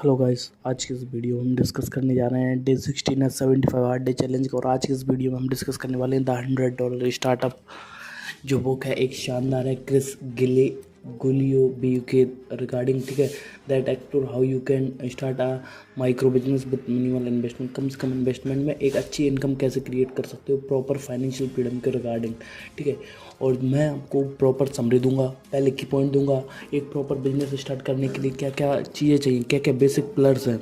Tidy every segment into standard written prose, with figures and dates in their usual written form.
Hello guys, आज की इस वीडियो में हम डिस्कस करने जा रहे हैं डे 16 75 हार्ड डे चैलेंज का। और आज की इस वीडियो में हम डिस्कस करने वाले हैं द $100 स्टार्टअप, जो बुक है एक शानदार है क्रिस गुलियो के रिगार्डिंग, ठीक है, that explore how you can start a micro business with minimal investment. कम से कम इन्वेस्टमेंट में एक अच्छी इनकम कैसे क्रिएट कर सकते हो प्रॉपर फाइनेंशियल फ्रीडम के रिगार्डिंग, ठीक है। और मैं आपको प्रॉपर समरी दूंगा, पहले की पॉइंट दूंगा, एक प्रॉपर बिजनेस स्टार्ट करने के लिए क्या क्या चीज़ें चाहिए, क्या क्या बेसिक पिलर्स हैं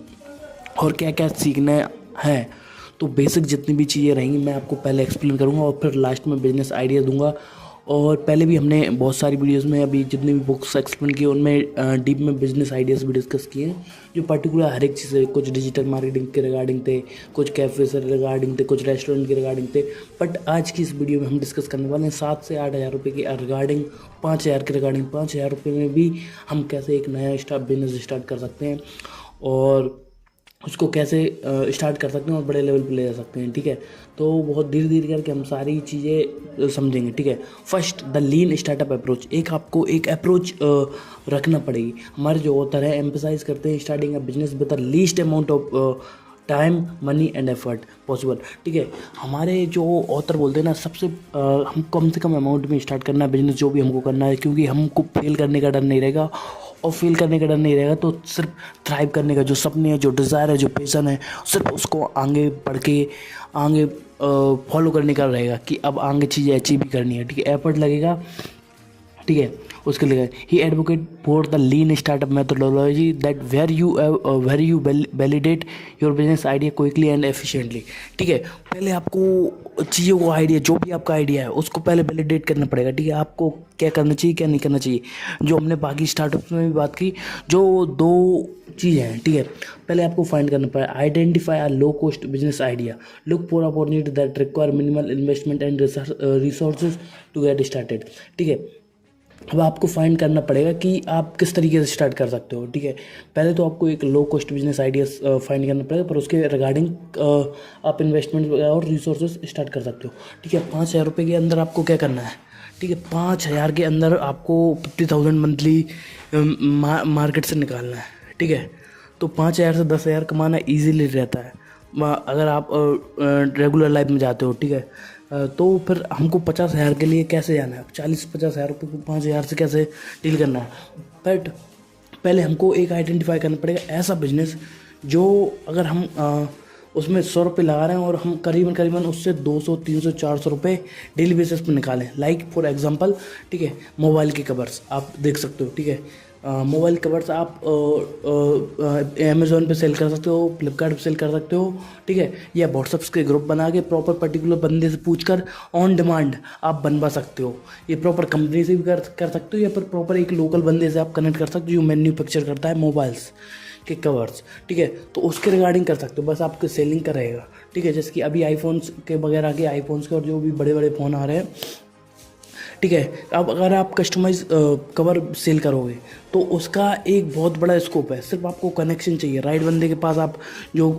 और क्या क्या सीखना है। तो बेसिक जितनी भी चीज़ें रहेंगी मैं आपको पहले एक्सप्लेन करूंगा और फिर लास्ट में बिजनेस आइडिया दूंगा। और पहले भी हमने बहुत सारी वीडियोस में अभी जितनी भी बुक्स एक्सप्लेन की उनमें डीप में बिजनेस आइडियाज़ भी डिस्कस किए हैं, जो पर्टिकुलर हर एक चीज़ है। कुछ डिजिटल मार्केटिंग के रिगार्डिंग थे, कुछ कैफे से रिगार्डिंग थे, कुछ रेस्टोरेंट के रिगार्डिंग थे। बट आज की इस वीडियो में हम डिस्कस करने वाले हैं 7 से 8 हज़ार रुपये की रिगार्डिंग, 5 हज़ार के रिगार्डिंग। 5 हज़ार रुपये में भी हम कैसे एक नया बिजनेस स्टार्ट कर सकते हैं और उसको कैसे स्टार्ट कर सकते हैं और बड़े लेवल पे ले जा सकते हैं, ठीक है। तो बहुत धीरे धीरे करके हम सारी चीज़ें समझेंगे, ठीक है। First, the lean startup approach. आपको एक अप्रोच रखना पड़ेगी। हमारे जो ऑथर है एम्फसाइज करते हैं starting a business with the least amount of time, money and effort possible, ठीक है। हमारे जो ऑथर बोलते हैं ना, सबसे हम कम से कम अमाउंट में स्टार्ट करना है बिजनेस, जो भी हमको करना है, क्योंकि हमको फेल करने का डर नहीं रहेगा। और फेल करने का डर नहीं रहेगा तो सिर्फ थ्राइव करने का जो सपने है, जो डिज़ायर है, जो पैशन है, सिर्फ उसको आगे बढ़ के आगे फॉलो करने का रहेगा कि अब आगे चीज़ें अचीव भी करनी है, ठीक है। एफर्ट लगेगा, ठीक है। उसके लिए ही advocate for the lean startup methodology that where you validate your business idea quickly and efficiently, ठीक है। पहले आपको चीज़ों को आइडिया, जो भी आपका आइडिया है उसको पहले वैलिडेट करना पड़ेगा, ठीक है। आपको क्या करना चाहिए, क्या नहीं करना चाहिए, जो हमने बाकी स्टार्टअप्स में भी बात की। जो 2 चीज़ें हैं, ठीक है। पहले आपको फाइंड करना पड़ेगा, identify a low cost business idea, look for opportunity that require minimal investment and resources to get started, ठीक है। अब आपको फाइंड करना पड़ेगा कि आप किस तरीके से स्टार्ट कर सकते हो, ठीक है। पहले तो आपको एक लो कॉस्ट बिजनेस आइडिया फाइंड करना पड़ेगा, पर उसके रिगार्डिंग आप इन्वेस्टमेंट और रिसोर्सेज स्टार्ट कर सकते हो, ठीक है। 5 हज़ार रुपये के अंदर आपको क्या करना है, ठीक है। 5 हज़ार के अंदर आपको 50,000 मंथली मार्केट से निकालना है, ठीक है। तो 5 हज़ार से 10 हज़ार कमाना ईजीली रहता है अगर आप रेगुलर लाइफ में जाते हो, ठीक है। तो फिर हमको 50 हज़ार के लिए कैसे जाना है, 40-50 हज़ार रुपये को 5 हज़ार से कैसे डील करना है। बट पहले हमको एक आइडेंटिफाई करना पड़ेगा ऐसा बिजनेस जो अगर हम उसमें 100 रुपये लगा रहे हैं और हम करीबन उससे 200, 300, 400 रुपये डेली बेसिस पर निकालें। लाइक फॉर एग्जांपल, ठीक है, मोबाइल के कवर्स आप देख सकते हो, ठीक है। मोबाइल कवर्स आप अमेज़ोन पे सेल कर सकते हो, फ्लिपकार्ट पे सेल कर सकते हो, ठीक है। या व्हाट्सएप्स के ग्रुप बना के प्रॉपर पर्टिकुलर बंदे से पूछकर ऑन डिमांड आप बनवा सकते हो। ये प्रॉपर कंपनी से भी कर सकते हो, या फिर प्रॉपर एक लोकल बंदे से आप कनेक्ट कर सकते हो जो मैन्युफैक्चर करता है मोबाइल्स के कवर्स, ठीक है। तो उसके रिगार्डिंग कर सकते हो, बस आपके सेलिंग का रहेगा, ठीक है। जैसे कि अभी आईफोन्स के वगैरह के, आईफोन्स के और जो भी बड़े बड़े फ़ोन आ रहे हैं, ठीक है। अब अगर आप कस्टमाइज कवर सेल करोगे तो उसका एक बहुत बड़ा स्कोप है। सिर्फ आपको कनेक्शन चाहिए, राइट बंदे के पास आप जो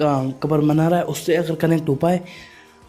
कवर बना रहा है उससे अगर कनेक्ट हो पाए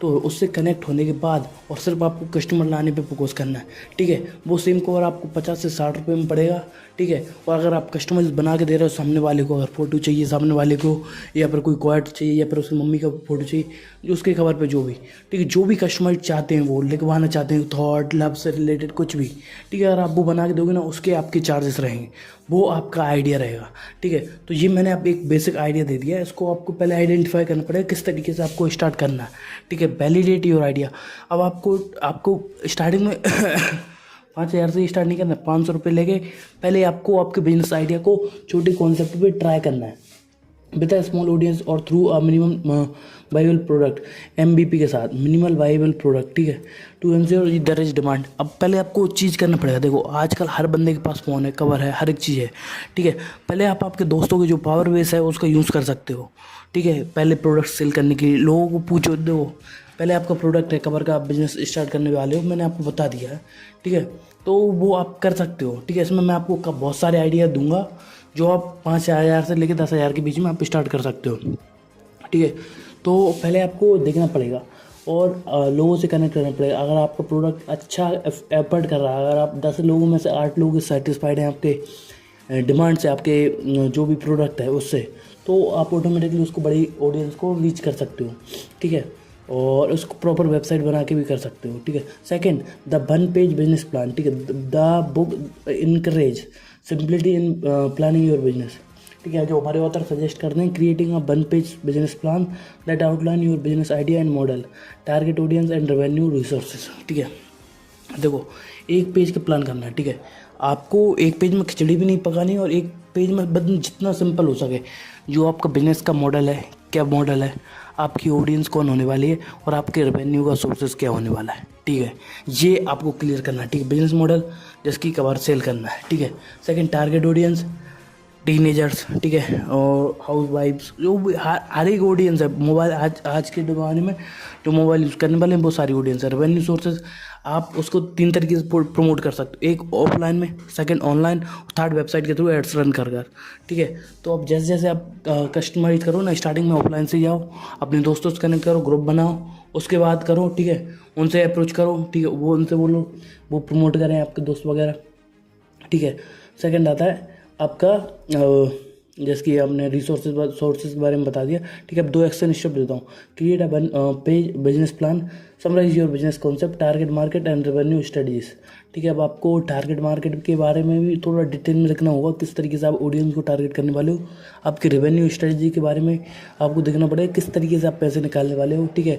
तो उससे कनेक्ट होने के बाद और सिर्फ आपको कस्टमर लाने पे फोकस करना है, ठीक है। वो सेम कवर आपको 50 से 60 रुपये में पड़ेगा, ठीक है। और अगर आप कस्टमाइज बना के दे रहे हो सामने वाले को, अगर फ़ोटो चाहिए सामने वाले को, या फिर कोई क्वाइट चाहिए, या फिर उसकी मम्मी का फ़ोटो चाहिए, जो उसके कवर पे जो भी, ठीक है, जो भी कस्टमर चाहते हैं, वो लिखवाना चाहते हैं, थॉट लव से रिलेटेड कुछ भी, ठीक है। अगर आप वो बना के दोगे ना, उसके आपके चार्जेस रहेंगे, वो आपका आइडिया रहेगा, ठीक है। तो ये मैंने आप एक बेसिक आइडिया दे दिया है। इसको आपको पहले आइडेंटिफाई करना पड़ेगा किस तरीके से आपको स्टार्ट करना है, ठीक है। Validate your idea. अब आपको स्टार्टिंग में 5 हज़ार से स्टार्ट नहीं करना है, 500 रुपये लेके पहले आपको आपके बिजनेस आइडिया को छोटे कॉन्सेप्ट पे ट्राई करना है विद अ स्मॉल ऑडियंस और through a minimum viable product, MVP के साथ, मिनिमल वाइबल प्रोडक्ट, ठीक है, to ensure there is demand. अब पहले आपको चीज़ करना पड़ेगा। देखो आजकल हर बंदे के पास फ़ोन है, कवर है, हर एक चीज़ है, ठीक है। पहले आप आपके दोस्तों के जो पावर बेस है उसका यूज़ कर सकते हो, ठीक है। पहले प्रोडक्ट सेल करने के लिए लोगों को पूछो, देखो पहले आपका प्रोडक्ट है, कवर का आप बिजनेस स्टार्ट करने वाले हो, मैंने आपको बता दिया है, ठीक है। तो वो आप कर सकते हो, ठीक है। इसमें मैं आपको बहुत सारे आइडिया दूंगा जो आप 5 हज़ार से लेकर 10 हज़ार के बीच में आप स्टार्ट कर सकते हो, ठीक है। तो पहले आपको देखना पड़ेगा और लोगों से कनेक्ट करना पड़ेगा। अगर आपका प्रोडक्ट अच्छा एफर्ट कर रहा है, अगर आप 10 लोगों में से 8 लोग सेटिस्फाइड हैं आपके डिमांड से, आपके जो भी प्रोडक्ट है उससे, तो आप ऑटोमेटिकली उसको बड़ी ऑडियंस को रीच कर सकते हो, ठीक है। और उसको प्रॉपर वेबसाइट बना के भी कर सकते हो, ठीक है। Second, the one page business plan, ठीक है। The book encourage simplicity in planning your business, ठीक है। जो हमारे ऑथर सजेस्ट करते हैं, creating a one page business plan that outline your business idea and model, target audience and revenue resources, ठीक है। देखो, एक पेज का प्लान करना है, ठीक है। आपको एक पेज में खिचड़ी भी नहीं पकानी, और एक पेज में बस जितना सिंपल हो सके, जो आपका बिजनेस का मॉडल है, क्या मॉडल है, आपकी ऑडियंस कौन होने वाली है, और आपके रेवेन्यू का सोर्सेज क्या होने वाला है, ठीक है। ये आपको क्लियर करना है, ठीक है। बिजनेस मॉडल जिसकी कवर सेल करना है, ठीक है। सेकंड, टारगेट ऑडियंस टीनेजर्स, ठीक है, और हाउस वाइफ्स, जो भी हर एक ऑडियंस है। मोबाइल आज के ज़माने में जो मोबाइल यूज़ करने वाले हैं बहुत सारी ऑडियंस है। रेवेन्यू सोर्सेज आप उसको 3 तरीके से प्रमोट कर सकते हो, एक ऑफलाइन में, सेकंड ऑनलाइन, थर्ड वेबसाइट के थ्रू एड्स रन कर, ठीक है। तो अब जैसे जैसे आप कस्टमाइज करो ना, स्टार्टिंग में ऑफलाइन से जाओ, अपने दोस्तों से कनेक्ट करो, ग्रुप बनाओ, उसके बाद करो, ठीक है। उनसे अप्रोच करो, ठीक है, वो उनसे बोलो, वो प्रमोट करें आपके दोस्त वगैरह, ठीक है। सेकंड आता है आपका जैसे कि आपने सोर्सेज के बारे में बता दिया, ठीक है। अब 2 एक्शन स्टेप देता हूँ। Create a page business plan, summarise your business concept, target market and revenue studies, ठीक है। अब आपको टारगेट मार्केट के बारे में भी थोड़ा डिटेल में लिखना होगा, किस तरीके से आप ऑडियंस को टारगेट करने वाले हो। आपकी रेवेन्यू स्ट्रेटजी के बारे में आपको देखना पड़ेगा, किस तरीके से आप पैसे निकालने वाले हो, ठीक है,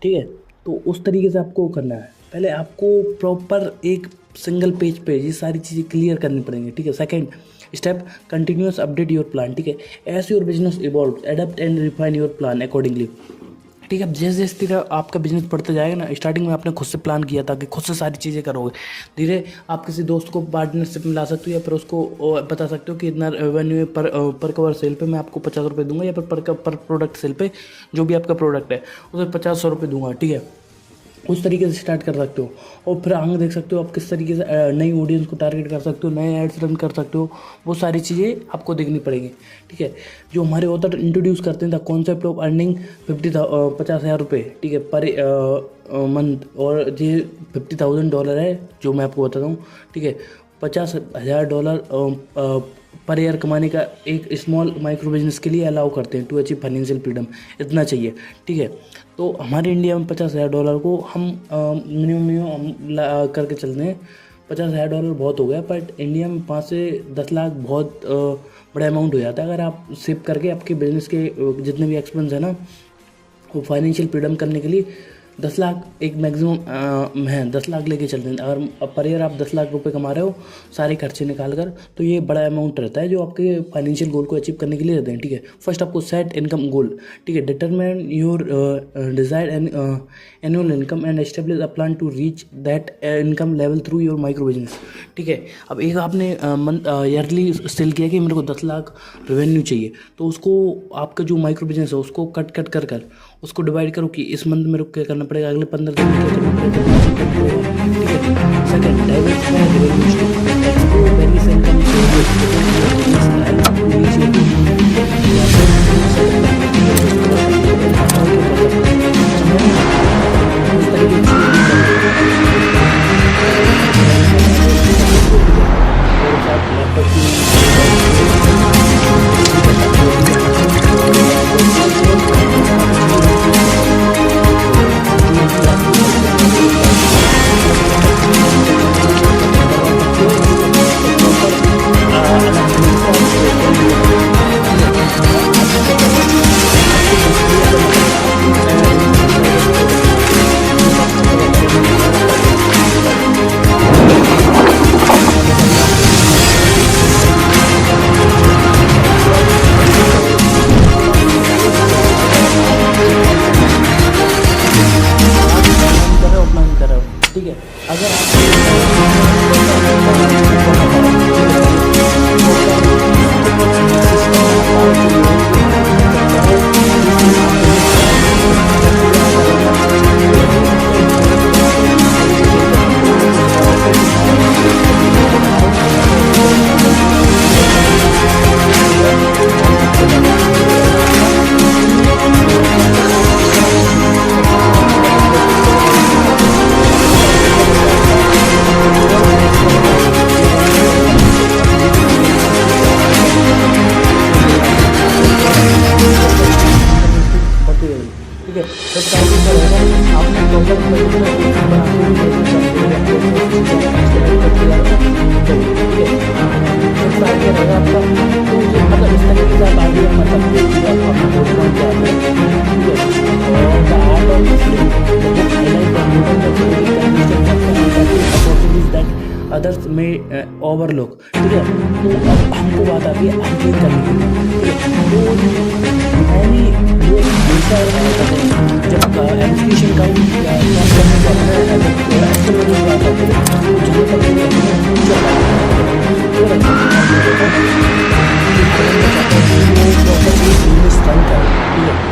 ठीक है। तो उस तरीके से आपको करना है। पहले आपको प्रॉपर एक सिंगल पेज पे ये सारी चीज़ें क्लियर करनी पड़ेंगी, ठीक है। Second step, continuous update your plan, ठीक है। As your business evolve, adapt and refine your plan accordingly, ठीक है। अब जैसे जैसे तरह आपका बिजनेस बढ़ता जाएगा ना, स्टार्टिंग में आपने खुद से प्लान किया था कि खुद से सारी चीज़ें करोगे, धीरे आप किसी दोस्त को पार्टनरशिप में ला सकते हो, या फिर उसको बता सकते हो कि इतना रेवेन्यू पर कवर सेल पे मैं आपको 50 रुपये दूंगा, या फिर पर प्रोडक्ट सेल पे जो भी आपका प्रोडक्ट है उसे 50-100 रुपये दूंगा, ठीक है। उस तरीके से स्टार्ट कर सकते हो, और फिर आगे देख सकते हो आप किस तरीके से नई ऑडियंस को टारगेट कर सकते हो, नए एड्स रन कर सकते हो, वो सारी चीज़ें आपको देखनी पड़ेंगी, ठीक है। जो हमारे ऑथर इंट्रोड्यूस करते हैं द कॉन्सेप्ट ऑफ अर्निंग 50,000 रुपये, ठीक है, पर मंथ, और ये $50,000 है जो मैं आपको बताता हूँ, ठीक है। $50,000 पर ईयर कमाने का एक स्मॉल माइक्रो बिजनेस के लिए अलाउ करते हैं टू अचीव फाइनेंशियल फ्रीडम, इतना चाहिए, ठीक है। तो हमारे इंडिया में $50,000 को हम मिनिमम हम करके चलते हैं। $50,000 बहुत हो गया, बट इंडिया में 5 से 10 लाख बहुत बड़ा अमाउंट हो जाता है। अगर आप सेव करके आपके बिजनेस के जितने भी एक्सपेंस है ना, वो फाइनेंशियल फ्रीडम करने के लिए 10 लाख एक मैक्सिमम है, 10 लाख लेके चलते हैं। अगर पर ईयर आप 10 लाख रुपए कमा रहे हो सारे खर्चे निकाल कर, तो ये बड़ा अमाउंट रहता है जो आपके फाइनेंशियल गोल को अचीव करने के लिए रहते हैं, ठीक है। फर्स्ट आपको सेट इनकम गोल, ठीक है, determine your desired annual income and establish a plan to reach that income level through your micro business, ठीक है। अब एक आपने ईयरली सेल किया कि मेरे को 10 लाख रेवेन्यू चाहिए, तो उसको आपका जो माइक्रो बिजनेस है उसको कट कर उसको डिवाइड करो कि इस मंथ मेरे को क्या करना पड़ेगा, अगले 15 दिन में क्या करना पड़ेगा, ठीक है। Second, diversify revenue stream, explore various income others में ओवरलुक, ठीक है। तो अब हमको बात आती है अनट्रेन करने की, ठीक है। तो मैंने वो हमेशा जब एजुकेशन का काम करने जाते हैं बात आती है तो जहाँ तक इंग्लिश का ठीक है।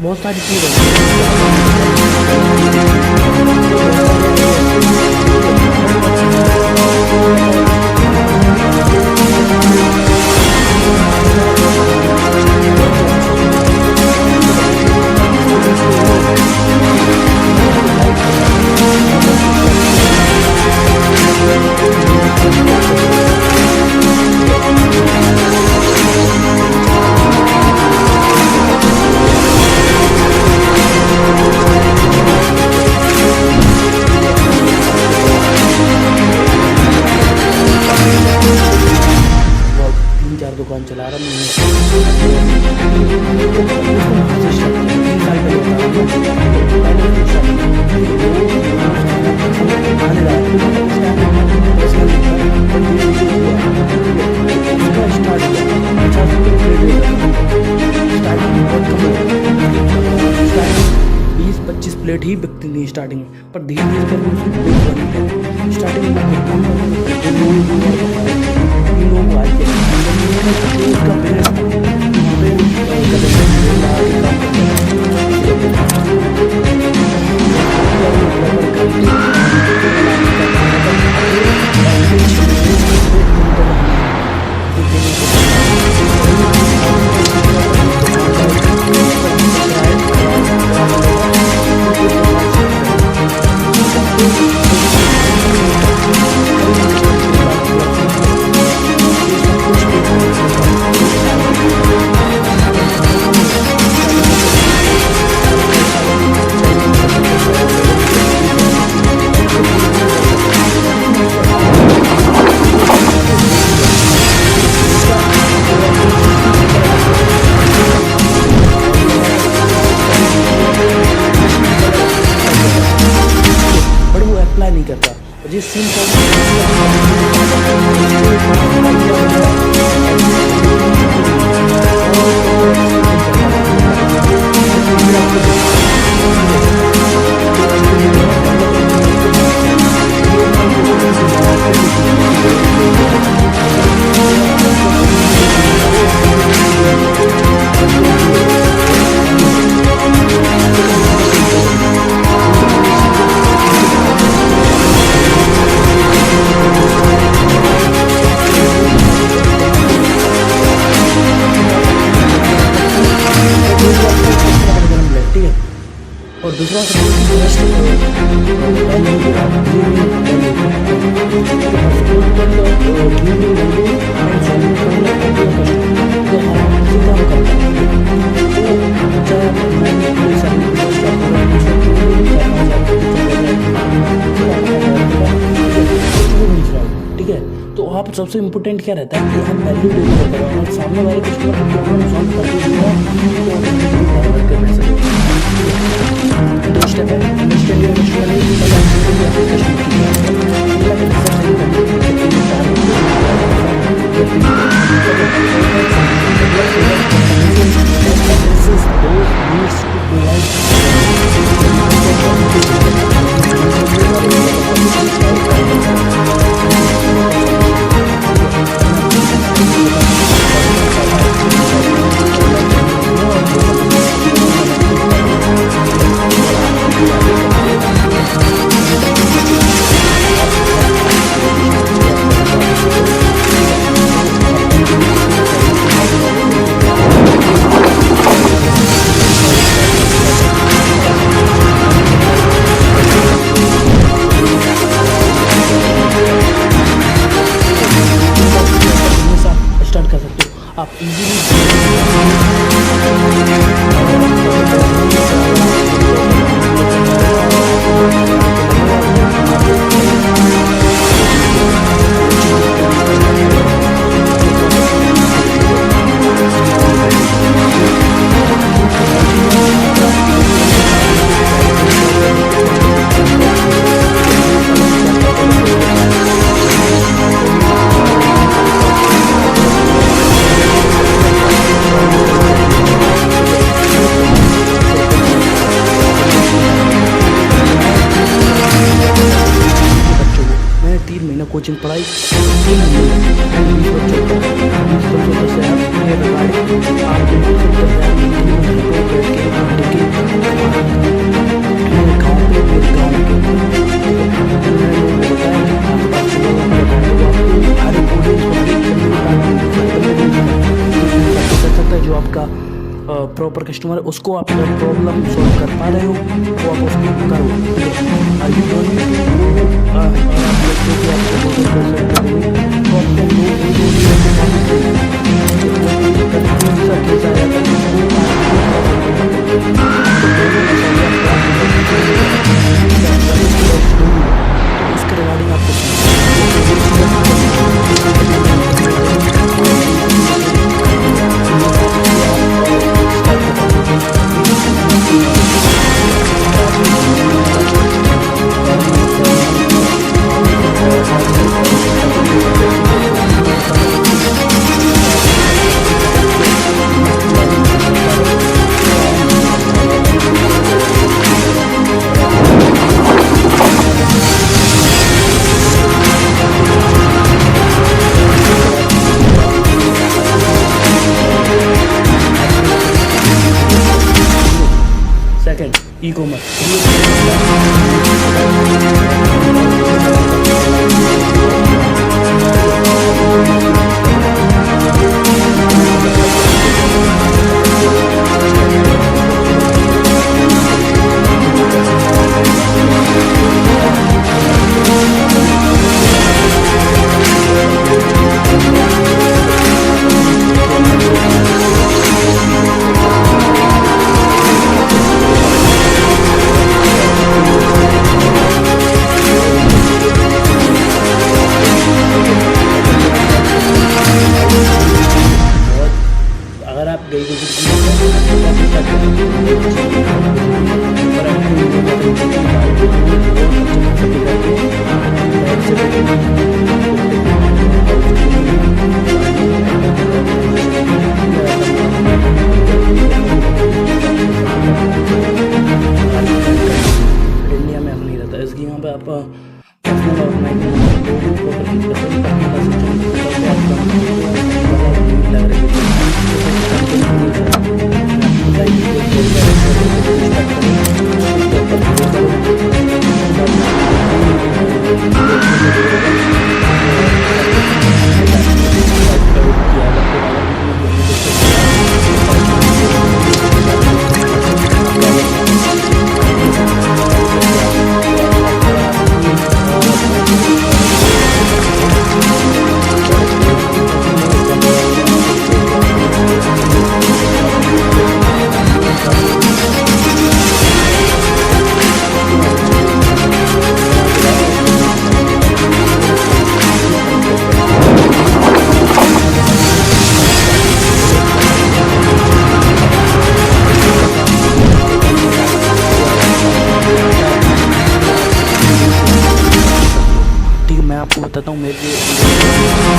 बहुत सारी दुकान चला रहा प्लेट ही बिकती थी स्टार्टिंग में, पर धीरे धीरे करके उसकी प्लेट बनी है। स्टार्टिंग में लोग आए थे उसका बिजनेस नहीं करता जिस सीन और दूसरा ठीक है। तो आप सबसे इम्पोर्टेंट क्या रहता है कि हम वैल्यू डिलीवर करें और सामने वाले कस्टमर को प्रॉब्लम सॉल्व करके दो स्टेप है अंडरस्टैंड योर कोचिंग पढ़ाई 3 महीने 20 बच्चों का 20 बच्चों से आप ये रिगार्डिंग आप बिल्कुल 70,000 मंथली में घर पे बैठ के मेरे गाँव पे मेरे गाँव के मैंने लोगों को बताया कि आसपास के लोगों को बताया तो आपको हर एक ऑडियंस को हर एक कर सकता है जो आपका प्रॉपर कस्टमर है उसको आप अगर प्रॉब्लम सॉल्व कर पा रहे हो तो आप उसको करो। आप देखते कि आपको तो आपको इसके रिगार्डिंग सेकंड ई-कॉमर्स अगर आप गई इंडिया में नहीं रहता इसकी यहाँ पे आप मैं आपको बताता हूँ मेरे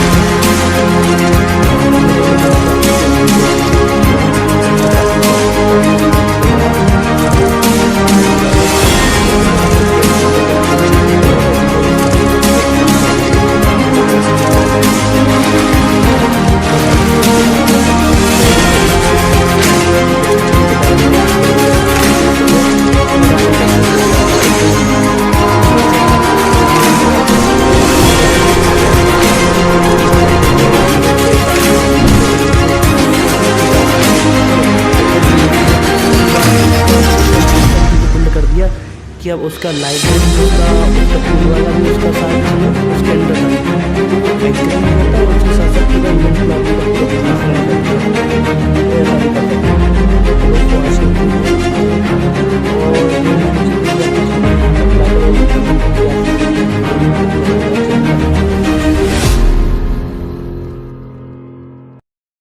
कि अब उसका लाइब्रेरी उसका टूल वाला भी उसका साथ चाहिए उसके अंदर होता है उसके साथ साथ पूरा इवेंट प्लान करके बिजनेस रन करके